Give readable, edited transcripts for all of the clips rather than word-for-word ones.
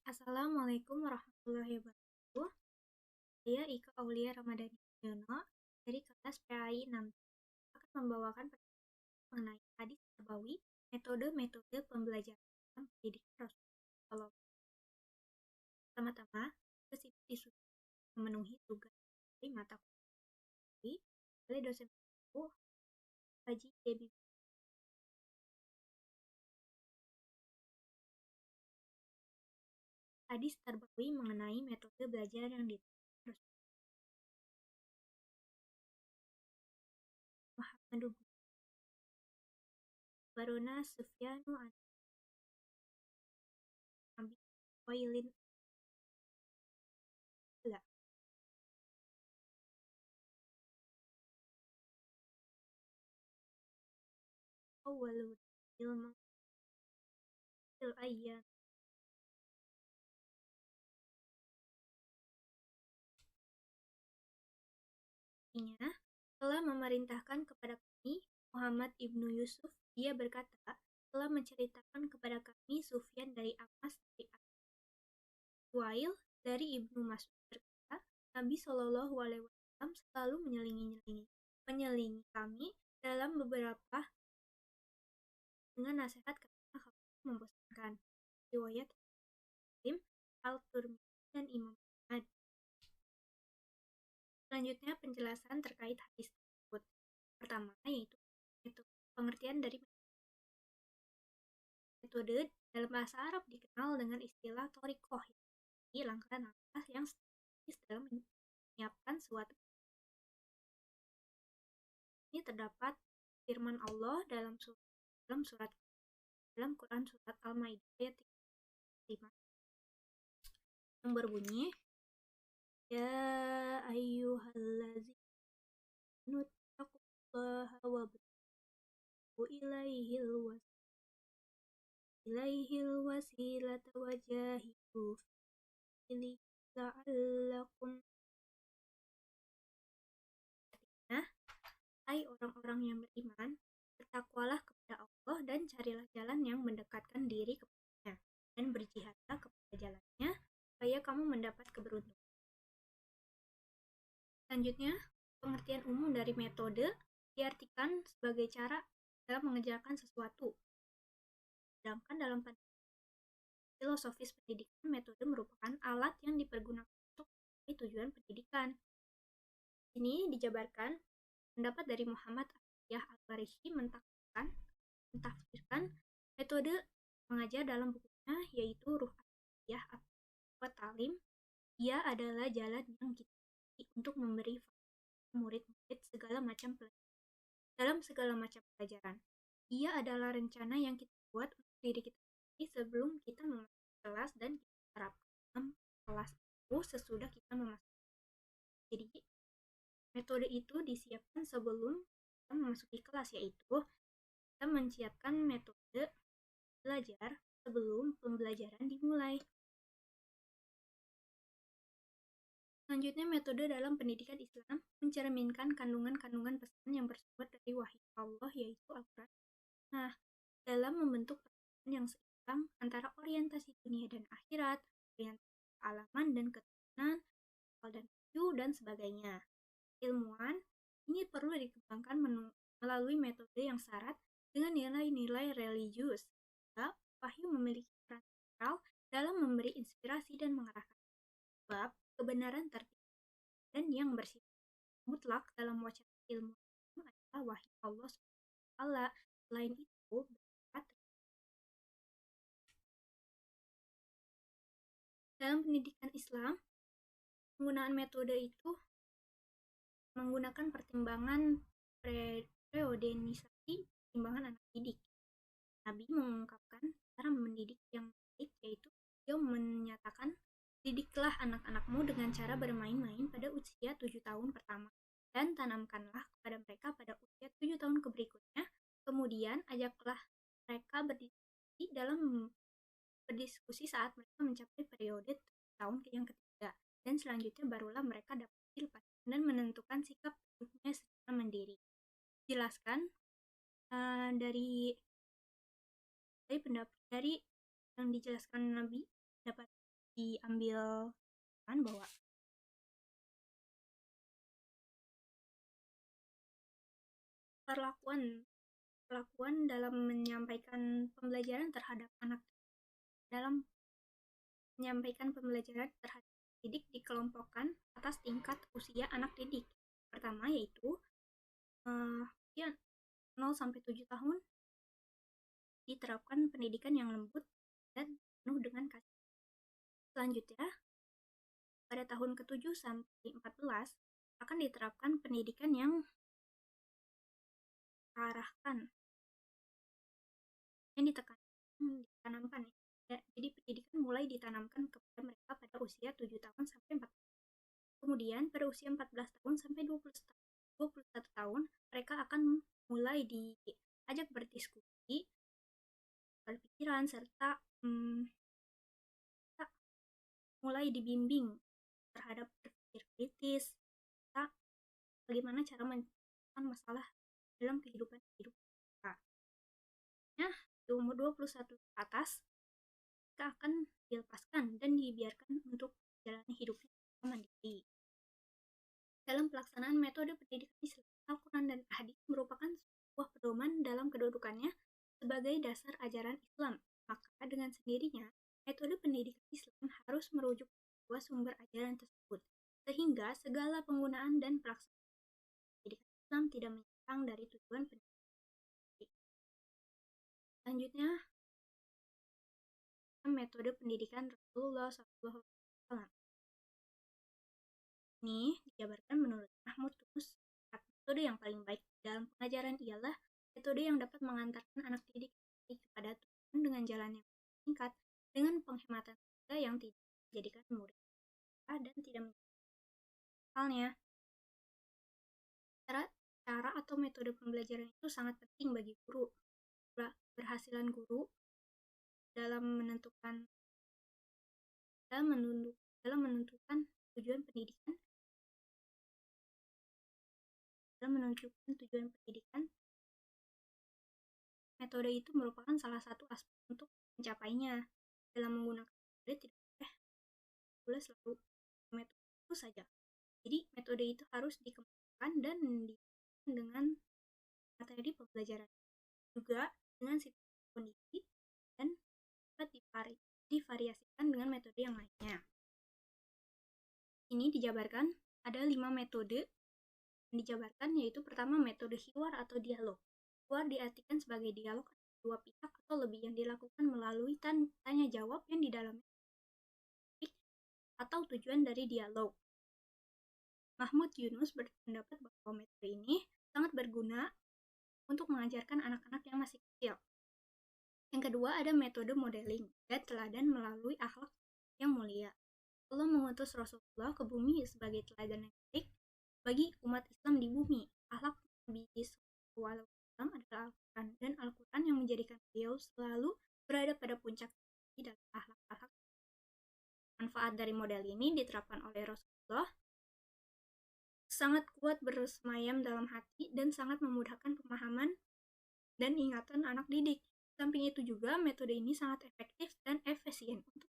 Assalamualaikum warahmatullahi wabarakatuh. Saya Ika Aulia Ramadhani Yono dari kelas PAI 6 akan membawakan pertanyaan mengenai hadis nabawi, metode-metode pembelajaran dalam pendidikan Rasulullah. Pertama-tama, tugas itu disusun memenuhi tugas dari mata kuliah oleh dosen buku Haji Debbie. Hadis terbawi mengenai metode belajar yang diterapkan Muhammad Barona Sufyanu Nabi Wailin awalul ilmu fil ayyam. Artinya, telah memerintahkan kepada kami Muhammad ibnu Yusuf, dia berkata, telah menceritakan kepada kami Sufyan dari Amas dari Wail dari Ibnu Mas'ud berkata, Nabi Shallallahu Alaihi Wasallam selalu menyelingi kami dalam beberapa dengan nasihat karena khawatir membosankan. Riwayat Muslim, Al-Tirmidzi dan Imam Ahmad. Selanjutnya penjelasan terkait hadis tersebut. Pertama yaitu pengertian dari metode dalam bahasa Arab dikenal dengan istilah thoriqoh, yaitu langkah-langkah yang strategis dalam menyiapkan suatu. Ini terdapat firman Allah dalam Quran surat Al-Maidah ayat 5 yang berbunyi, Ya ayyuhallazina nuttaqullaha wabtagu ilaihil wasilata wajahidu fihi la'allakum. Artinya, hai orang-orang yang beriman, bertakwalah kepada Allah dan carilah jalan yang mendekatkan diri kepadanya, dan berjihadlah kepada jalannya supaya kamu mendapat keberuntungan. Selanjutnya, pengertian umum dari metode diartikan sebagai cara dalam mengerjakan sesuatu. Sedangkan dalam filosofis pendidikan, metode merupakan alat yang dipergunakan untuk mencapai tujuan pendidikan. Ini dijabarkan pendapat dari Muhammad Atiyah Al-Barishi mentafsirkan metode mengajar dalam bukunya yaitu Ruh Atiyah atau Talim. Ia adalah jalan yang kita untuk memberi murid-murid dalam segala macam pelajaran. Ia adalah rencana yang kita buat untuk diri kita sendiri sebelum kita memasuki kelas dan kita terapkan dalam kelas itu sesudah kita memasuki. Jadi, metode itu disiapkan sebelum kita memasuki kelas, yaitu kita menyiapkan metode belajar sebelum pembelajaran dimulai. Selanjutnya, metode dalam pendidikan Islam mencerminkan kandungan-kandungan pesan yang bersumber dari wahyu Allah, yaitu Al-Quran. Nah, dalam membentuk peradaban yang seimbang antara orientasi dunia dan akhirat, orientasi kealaman dan keturunan, akal dan wahyu, dan sebagainya. Ilmuwan ini perlu dikembangkan melalui metode yang syarat dengan nilai-nilai religius. Wahyu memiliki peran sentral dalam memberi inspirasi dan mengarahkan. Sebab kebenaran tertinggi dan yang bersifat mutlak dalam wacana ilmu adalah wahyu Allah SWT. Selain itu, dalam pendidikan Islam, penggunaan metode itu menggunakan pertimbangan preodenisasi pertimbangan anak didik. Nabi mengungkapkan cara mendidik yang baik, yaitu beliau menyatakan, didiklah anak-anakmu dengan cara bermain-main pada usia 7 tahun pertama, dan tanamkanlah kepada mereka pada usia 7 tahun berikutnya. Kemudian ajaklah mereka berdiskusi saat mereka mencapai periode tahun yang ketiga, dan selanjutnya barulah mereka dapat dilepaskan dan menentukan sikap hidupnya secara mandiri. Jelaskan dari yang dijelaskan Nabi dapat diambil kan bahwa perlakuan dalam menyampaikan pembelajaran terhadap anak dalam menyampaikan pembelajaran terhadap didik dikelompokkan atas tingkat usia anak didik. Pertama yaitu usia 0 sampai 7 tahun diterapkan pendidikan yang lembut dan penuh dengan kasih. Selanjutnya, pada tahun ke-7 sampai 14 akan diterapkan pendidikan yang diarahkan, yang ditanamkan. Ya, jadi pendidikan mulai ditanamkan kepada mereka pada usia 7 tahun sampai 14. Kemudian pada usia 14 tahun sampai 21 tahun mereka akan mulai diajak berdiskusi, berpikiran, serta mulai dibimbing terhadap berpikir kritis, serta bagaimana cara menyelesaikan masalah dalam kehidupan kita. Nah, di umur 21 ke atas, mereka akan dilepaskan dan dibiarkan untuk menjalani hidupnya mandiri. Dalam pelaksanaan metode pendidikan Islam, Al-Quran dan Hadis merupakan sebuah pedoman dalam kedudukannya sebagai dasar ajaran Islam. Maka dengan sendirinya, metode pendidikan Islam harus merujuk ke sumber ajaran tersebut, sehingga segala penggunaan dan pelaksanaan pendidikan Islam tidak menyimpang dari tujuan pendidikan. Selanjutnya, metode pendidikan Rasulullah SAW. Ini dijabarkan menurut Mahmud Yunus, metode yang paling baik dalam pengajaran ialah metode yang dapat mengantarkan anak didik kepada tujuan dengan jalan yang singkat, dengan penghematan tenaga yang tidak menjadikan murid dan tidak menjadikan cara atau metode pembelajaran itu sangat penting bagi guru. Berhasilan guru dalam menentukan tujuan pendidikan metode itu merupakan salah satu aspek untuk mencapainya. Dalam menggunakan metode tidak boleh selalu metode itu saja. Jadi metode itu harus dikembangkan dan dikembangkan dengan materi pembelajaran, juga dengan situasi kondisi, dan dapat divariasikan dengan metode yang lainnya. Ini dijabarkan ada 5 metode yang dijabarkan, yaitu pertama metode hiwar atau dialog. Hiwar diartikan sebagai dialog dua pihak atau lebih yang dilakukan melalui tanya jawab yang di dalamnya atau tujuan dari dialog. Mahmud Yunus berpendapat bahwa metode ini sangat berguna untuk mengajarkan anak-anak yang masih kecil. Yang kedua ada metode modeling dan teladan melalui akhlak yang mulia. Allah mengutus Rasulullah ke bumi sebagai teladan yang baik bagi umat Islam di bumi. Akhlak Nabi SAW adalah Al-Quran, dan Al-Quran yang menjadikan beliau selalu berada pada puncak dalam akhlak-akhlak. Manfaat dari model ini diterapkan oleh Rasulullah sangat kuat bersemayam dalam hati dan sangat memudahkan pemahaman dan ingatan anak didik. Samping itu juga metode ini sangat efektif dan efisien untuk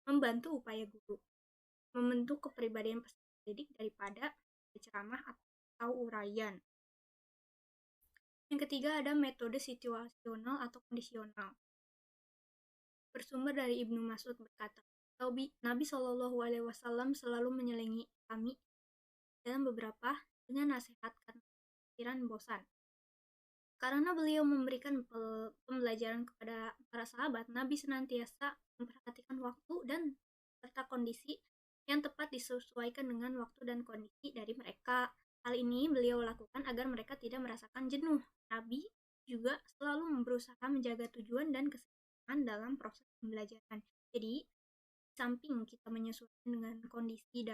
membantu upaya guru membentuk kepribadian peserta didik daripada ceramah atau uraian. Yang ketiga ada metode situasional atau kondisional. Bersumber dari Ibnu Mas'ud berkata, Nabi SAW selalu menyelingi kami dalam beberapa dengan nasihat pikiran bosan. Karena beliau memberikan pembelajaran kepada para sahabat, Nabi senantiasa memperhatikan waktu dan serta kondisi yang tepat disesuaikan dengan waktu dan kondisi dari mereka. Hal ini beliau lakukan agar mereka tidak merasakan jenuh. Nabi juga selalu berusaha menjaga tujuan dan keseimbangan dalam proses pembelajaran. Jadi, samping kita menyesuaikan dengan kondisi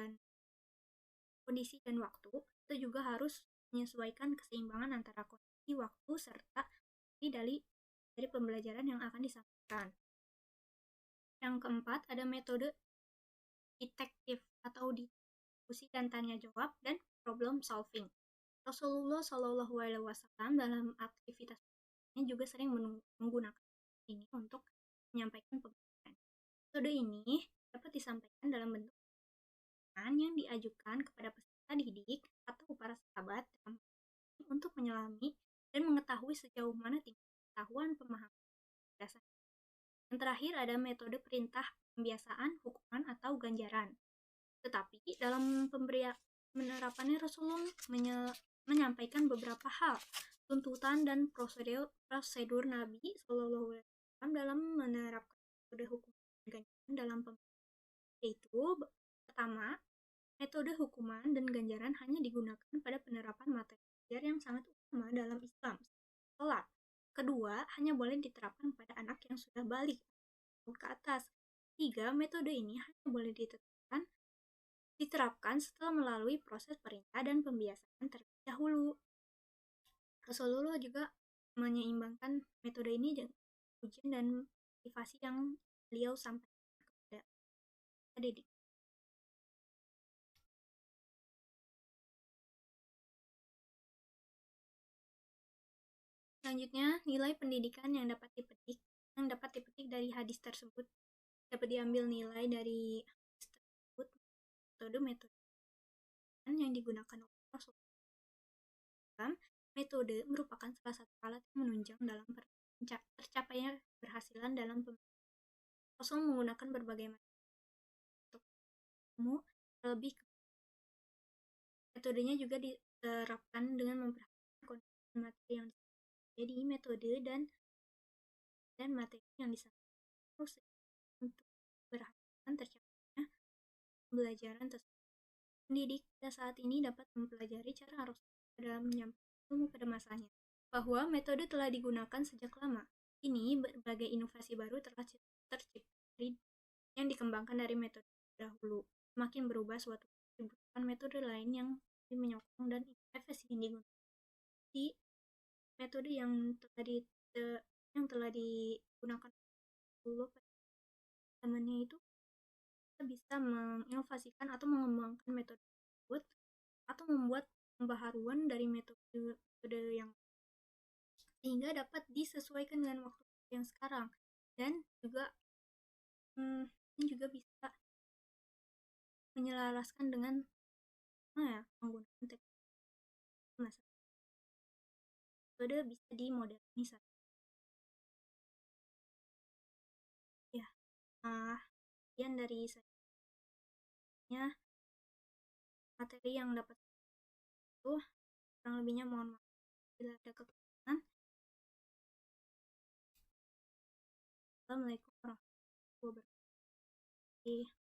dan waktu, kita juga harus menyesuaikan keseimbangan antara kondisi, waktu, serta dari pembelajaran yang akan disampaikan. Yang keempat, ada metode detektif atau diskusi dan tanya jawab dan problem solving. Rasulullah SAW dalam aktivitasnya juga sering menggunakan ini untuk menyampaikan pembelajaran. Metode ini dapat disampaikan dalam bentuk yang diajukan kepada peserta didik atau para sahabat untuk menyelami dan mengetahui sejauh mana tingkat pengetahuan pemahaman dasar. Yang terakhir ada metode perintah, pembiasaan, hukuman, atau ganjaran. Tetapi dalam penerapannya Rasulullah menyampaikan beberapa hal, tuntutan dan prosedur Nabi SAW dalam menerapkan metode hukum dan ganjaran dalam yaitu pertama, metode hukuman dan ganjaran hanya digunakan pada penerapan materi belajar yang sangat utama dalam Islam, sholat. Kedua, hanya boleh diterapkan pada anak yang sudah balik ke atas. Tiga, metode ini hanya boleh diterapkan setelah melalui proses perintah dan pembiasaan terlebih dahulu. Rasulullah juga menyeimbangkan metode ini dengan ujian dan motivasi yang beliau sampaikan kepada didik. Selanjutnya, nilai pendidikan yang dapat dipetik dari hadis tersebut. Dapat diambil nilai dari hadis tersebut, metode yang digunakan oleh Rasulullah. Metode merupakan salah satu alat yang menunjang dalam tercapainya keberhasilan dalam pembelajaran. Rasul menggunakan berbagai macam untuk ilmu, terlebih metodenya juga diterapkan dengan memperhatikan kondisi materi yang jadi metode dan materi yang disampaikan untuk berhasil tercapainya pembelajaran tersebut. Pendidik pada saat ini dapat mempelajari cara Rasulullah dalam menyampaikan ilmu pada masanya, bahwa metode telah digunakan sejak lama. Ini berbagai inovasi baru telah tercipta yang dikembangkan dari metode dahulu. Semakin berubah suatu dibutuhkan metode lain yang menyokong dan efisien digunakan. Di metode yang telah digunakan dulu zamannya itu, kita bisa menginovasikan atau mengembangkan metode tersebut atau membuat pembaharuan dari metode yang sehingga dapat disesuaikan dengan waktu yang sekarang, dan juga bisa menyelaraskan dengan menggunakan teknologi. Metode bisa dimodernisasi. Ya, sekian dari saya. Materi yang dapat itu, kurang lebihnya mohon maaf bila ada kekurangan. Assalamualaikum warahmatullahi wabarakatuh.